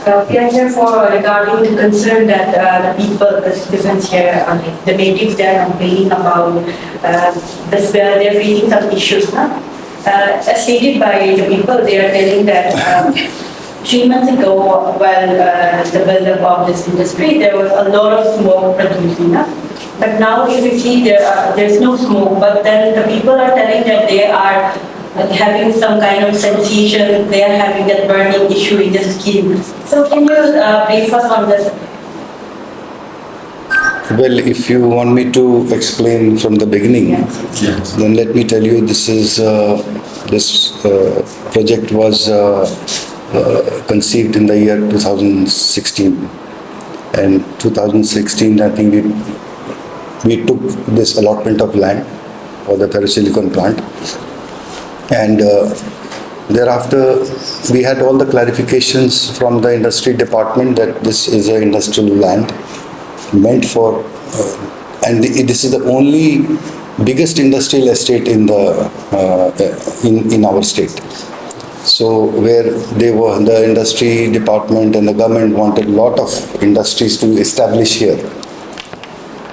We are here for regarding the concern that the people, the citizens here, the natives, they are complaining about they're facing some issues. As stated by the people, they are telling that 3 months ago, while the build-up of this industry, there was a lot of smoke producing. But now, if you see, there's no smoke. But then the people are telling that they are having some kind of sensation, they are having that burning issue in the skin. So can you brief us on this? Well, if you want me to explain from the beginning, yes. Then let me tell you, this project was conceived in the year 2016. And 2016, I think we took this allotment of land for the Ferro Silicon plant. And thereafter, we had all the clarifications from the industry department that this is an industrial land meant for, and this is the only biggest industrial estate in our state. So where the industry department and the government wanted a lot of industries to establish here.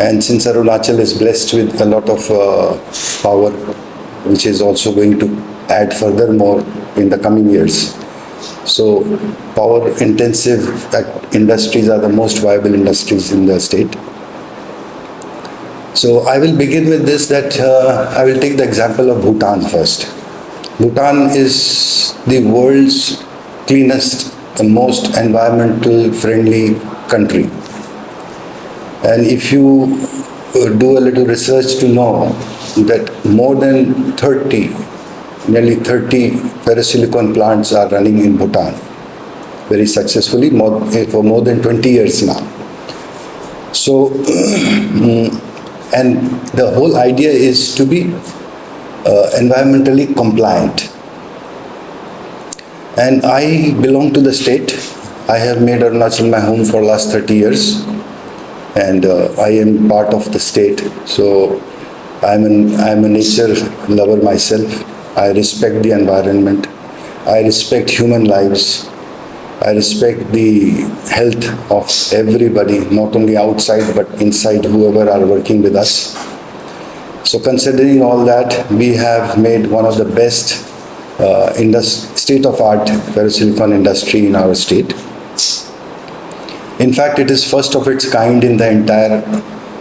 And since Arunachal is blessed with a lot of power, which is also going to add furthermore in the coming years. So power intensive industries are the most viable industries in the state. So I will begin with this, that I will take the example of Bhutan first. Bhutan is the world's cleanest and most environmental friendly country. And if you do a little research to know that more than nearly 30 ferrosilicon plants are running in Bhutan very successfully for more than 20 years now. So, and the whole idea is to be environmentally compliant. And I belong to the state. I have made Arunachal my home for last 30 years. And I am part of the state. So I'm a nature lover myself. I respect the environment. I respect human lives. I respect the health of everybody, not only outside but inside, whoever are working with us. So considering all that, we have made one of the best state-of-art ferrosilicon industry in our state. In fact, it is first of its kind in the entire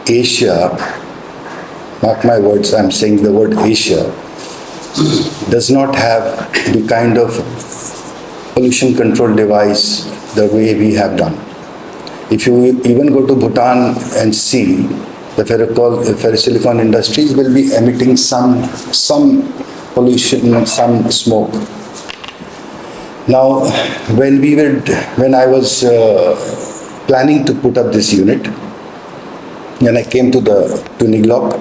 Asia. Mark my words, I'm saying the word Asia does not have the kind of pollution control device the way we have done. If you even go to Bhutan and see, the ferrosilicon industries will be emitting some pollution, some smoke. Now, when I was planning to put up this unit, when I came to Niglok,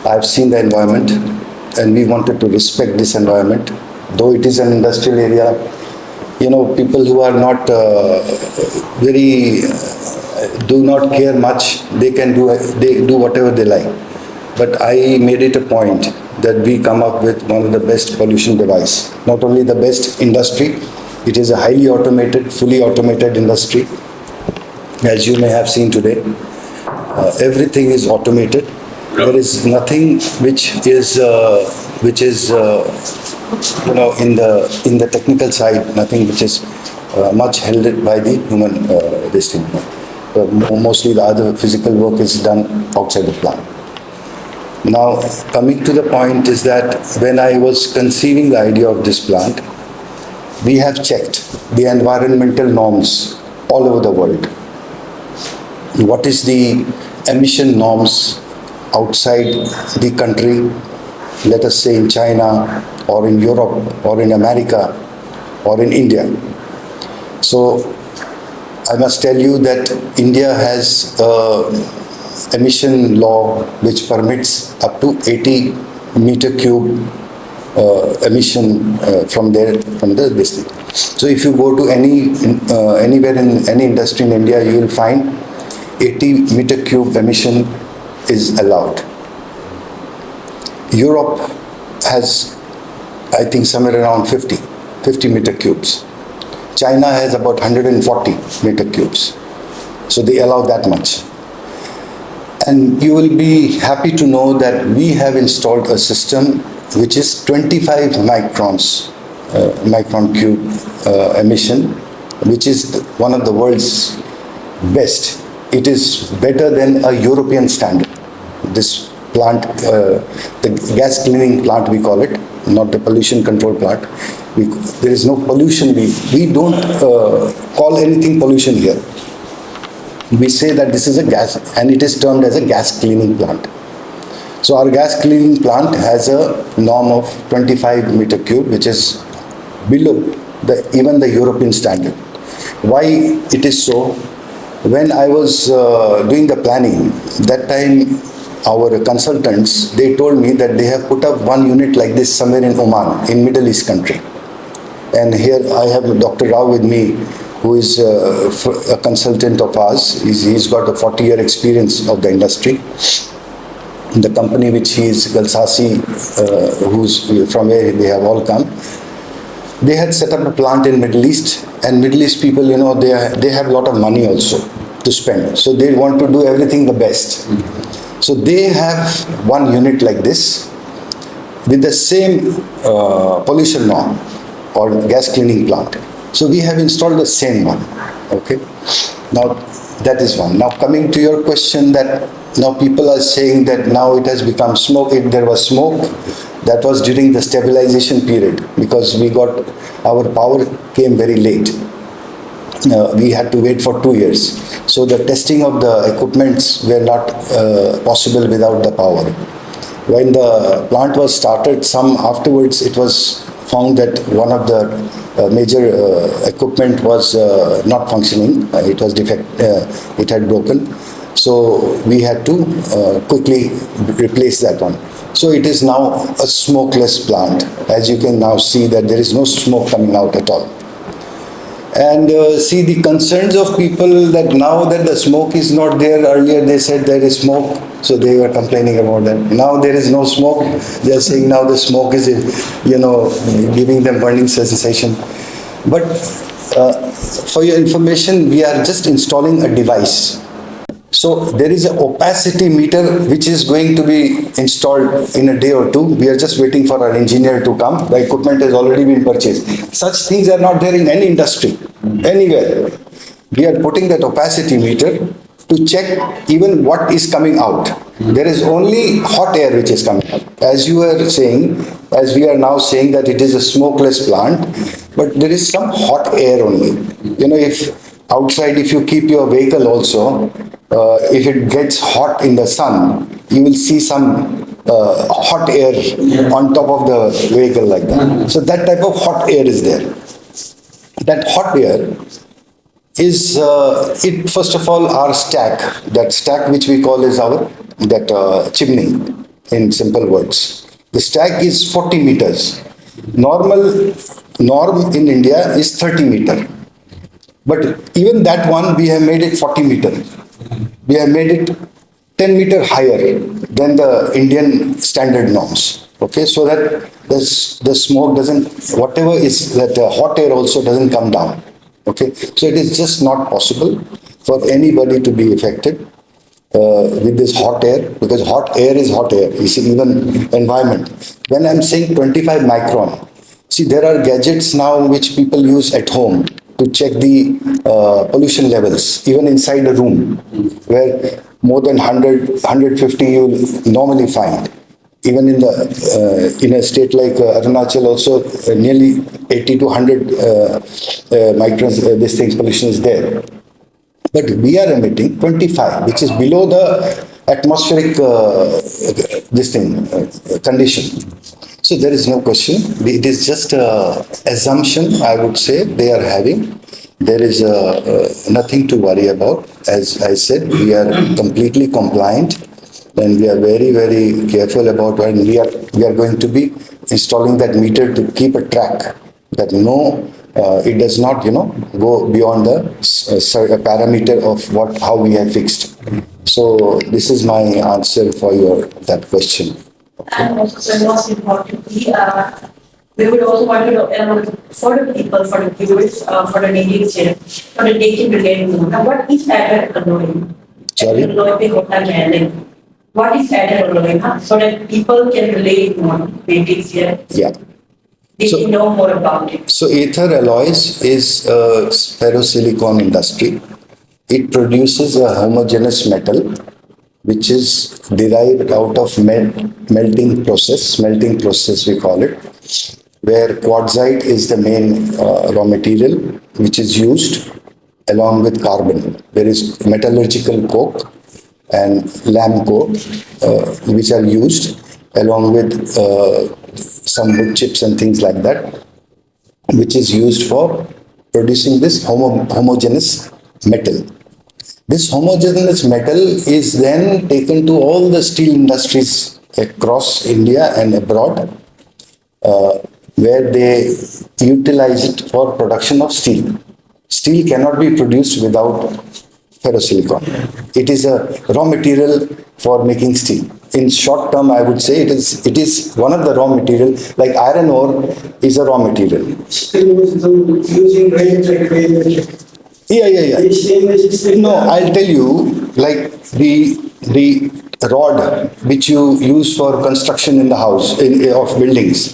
I've seen the environment, and we wanted to respect this environment. Though it is an industrial area, people who are not do not care much, they do whatever they like. But I made it a point that we come up with one of the best pollution device. Not only the best industry, it is a highly automated, fully automated industry. As you may have seen today, everything is automated. There is nothing which is in the technical side, nothing which is much held by the human this thing. Mostly the other physical work is done outside the plant. Now, coming to the point is that when I was conceiving the idea of this plant, we have checked the environmental norms all over the world. What is the emission norms outside the country, let us say in China or in Europe or in America or in India. So I must tell you that India has emission law which permits up to 80 meter cube emission from the district. So if you go to anywhere in any industry in India, you will find 80 meter cube emission is allowed. Europe has, I think, somewhere around 50 meter cubes. China has about 140 meter cubes. So they allow that much. And you will be happy to know that we have installed a system which is 25 micron cube emission, which is one of the world's best. It is better than a European standard. This plant, the gas cleaning plant we call it, not the pollution control plant. There is no pollution. We don't call anything pollution here. We say that this is a gas, and it is termed as a gas cleaning plant. So our gas cleaning plant has a norm of 25 meter cube, which is below even the European standard. Why it is so? When I was doing the planning, that time our consultants, they told me that they have put up one unit like this somewhere in Oman, in Middle East country. And here I have Dr. Rao with me, who is a consultant of ours. He's got a 40-year experience of the industry. The company which he is, 𝐀𝐥𝐿, who's from where they have all come, they had set up a plant in Middle East, and Middle East people, you know, they have a lot of money also to spend. So they want to do everything the best. So they have one unit like this with the same pollution norm or gas cleaning plant. So we have installed the same one. Okay. Now that is one. Now coming to your question, that now people are saying that now it has become smoke. If there was smoke, that was during the stabilization period, because we got, our power came very late. We had to wait for 2 years. So the testing of the equipments were not possible without the power. When the plant was started, some afterwards it was found that one of the major equipment was not functioning. It was defect, it had broken. So we had to quickly replace that one. So it is now a smokeless plant. As you can now see that there is no smoke coming out at all. And see the concerns of people that now that the smoke is not there, earlier they said there is smoke, so they were complaining about that. Now there is no smoke, they are saying now the smoke is, you know, giving them burning sensation. But for your information, we are just installing a device. So there is an opacity meter which is going to be installed in a day or two. We are just waiting for our engineer to come. The equipment has already been purchased. Such things are not there in any industry, anywhere. We are putting that opacity meter to check even what is coming out. There is only hot air which is coming out. As you are saying, as we are now saying that it is a smokeless plant, but there is some hot air only. You know, if outside, if you keep your vehicle also, if it gets hot in the sun, you will see some hot air on top of the vehicle like that. So that type of hot air is there. That hot air is, it first of all, our stack, that stack which we call is our, that chimney, in simple words. The stack is 40 meters. Norm in India is 30 meter. But even that one, we have made it 40 meter. We have made it 10 meter higher than the Indian standard norms. Okay, so that the smoke doesn't, whatever is that hot air also doesn't come down. Okay, so it is just not possible for anybody to be affected with this hot air, because hot air is hot air. You see, even environment. When I'm saying 25 micron, see, there are gadgets now which people use at home to check the pollution levels, even inside a room, where more than 100, 150 you will normally find. Even in the in a state like Arunachal also, nearly 80 to 100 microns, this thing, pollution is there. But we are emitting 25, which is below the atmospheric this thing, condition. So there is no question. It is just an assumption, I would say, they are having. There is nothing to worry about. As I said, we are completely compliant, and we are very, very careful about it. And we are going to be installing that meter to keep a track that no, it does not, you know, go beyond the parameter of how we have fixed. So this is my answer for that question. And also, most importantly, We would also want to know for the people, for the viewers, for the natives here, so that they can relate more. Now, what is Aether Alloy? Sorry? What is Aether Alloy? So that people can relate more, natives here. Yeah. They So- can know more about it. So Aether Alloys is a Ferro Silicon industry. It produces a homogeneous metal which is derived out of smelting process we call it, where quartzite is the main raw material which is used along with carbon. There is metallurgical coke and lamb coke which are used along with some wood chips and things like that, which is used for producing this homogeneous metal. This homogeneous metal is then taken to all the steel industries across India and abroad, where they utilize it for production of steel. Steel cannot be produced without ferrosilicon. It is a raw material for making steel. In short term, I would say it is one of the raw material, like iron ore is a raw material. Using Yeah. No, I'll tell you, like the rod which you use for construction in the house, of buildings,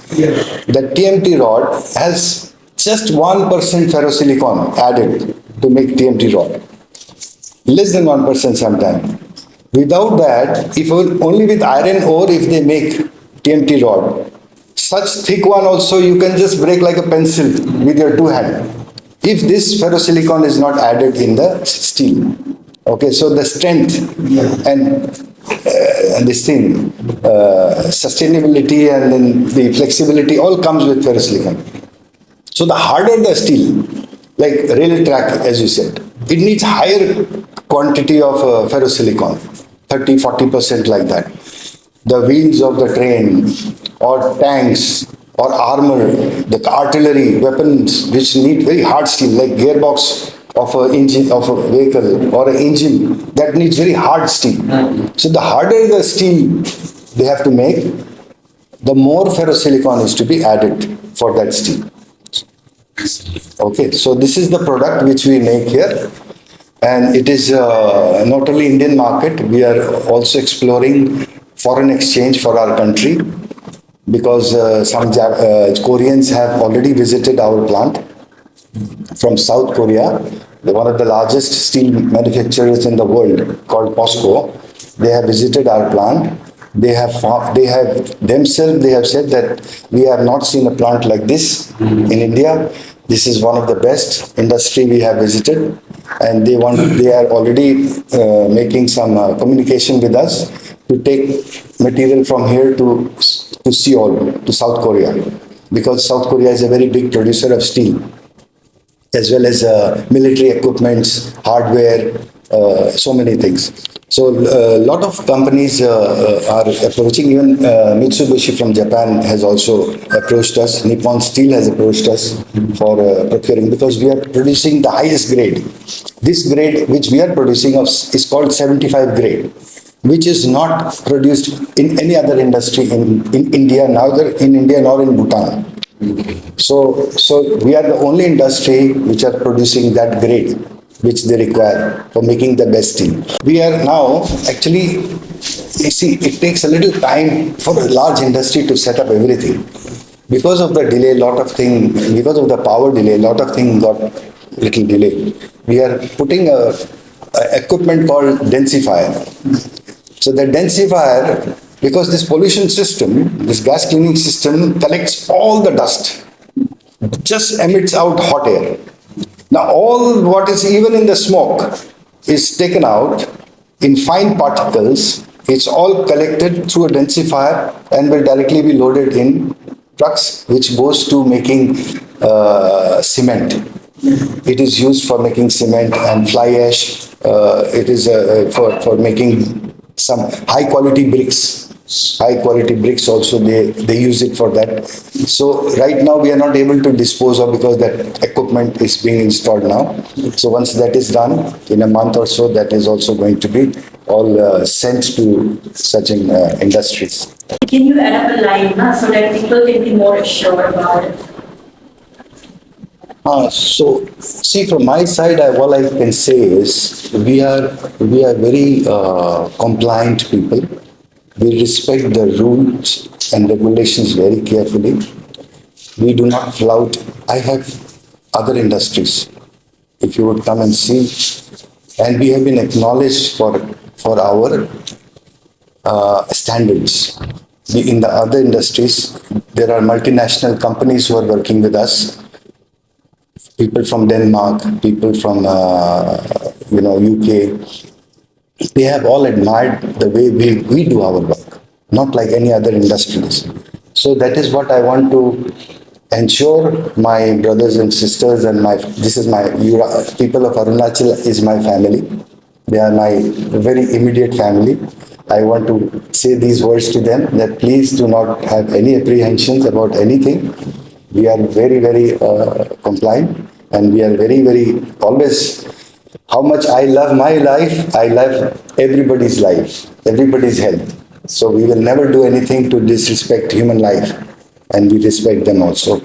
that TMT rod has just 1% ferrosilicon added to make TMT rod. Less than 1% sometimes. Without that, if only with iron ore, if they make TMT rod, such thick one also you can just break like a pencil with your two hands. If this ferrosilicon is not added in the steel. Okay, so the strength and this thing, sustainability and then the flexibility all comes with ferrosilicon. So the harder the steel, like rail track as you said, it needs higher quantity of ferrosilicon, 30-40% like that. The wheels of the train or tanks or armor, the artillery, weapons which need very hard steel, like gearbox of an engine of a vehicle or an engine that needs very hard steel. So the harder the steel they have to make, the more ferrosilicon is to be added for that steel. Okay, so this is the product which we make here, and it is not only Indian market, we are also exploring foreign exchange for our country, because some Koreans have already visited our plant from South Korea. One of the largest steel manufacturers in the world, called POSCO, they have visited our plant. They have themselves said that we have not seen a plant like this in India. This is one of the best industry we have visited, and they are already making some communication with us to take material from here to Seoul, to South Korea, because South Korea is a very big producer of steel, as well as military equipments, hardware, so many things. So a lot of companies are approaching, even Mitsubishi from Japan has also approached us, Nippon Steel has approached us for procuring, because we are producing the highest grade. This grade which we are producing is called 75 grade, which is not produced in any other industry in India, neither in India nor in Bhutan. So we are the only industry which are producing that grade which they require for making the best steel. We are now actually, you see, it takes a little time for a large industry to set up everything. Because of the delay, because of the power delay, a lot of things got little delayed. We are putting a equipment called densifier. So the densifier, because this pollution system, this gas cleaning system collects all the dust, just emits out hot air. Now all what is even in the smoke is taken out in fine particles. It's all collected through a densifier and will directly be loaded in trucks, which goes to making cement. It is used for making cement and fly ash. It is for making some high quality bricks. High quality bricks also, they use it for that. So right now we are not able to dispose of, because that equipment is being installed now. So once that is done, in a month or so, that is also going to be sent to such industries. Can you add up a line so that people can be more assured about it? So, see, from my side, all I can say is we are very compliant people. We respect the rules and regulations very carefully. We do not flout. I have other industries. If you would come and see, and we have been acknowledged for our standards. In the other industries, there are multinational companies who are working with us. People from Denmark, people from UK, they have all admired the way we do our work, not like any other industries. So that is what I want to ensure my brothers and sisters and people of Arunachal is my family. They are my very immediate family. I want to say these words to them that please do not have any apprehensions about anything. We are very, very compliant, and we are very, very always. How much I love my life, I love everybody's life, everybody's health. So we will never do anything to disrespect human life, and we respect them also.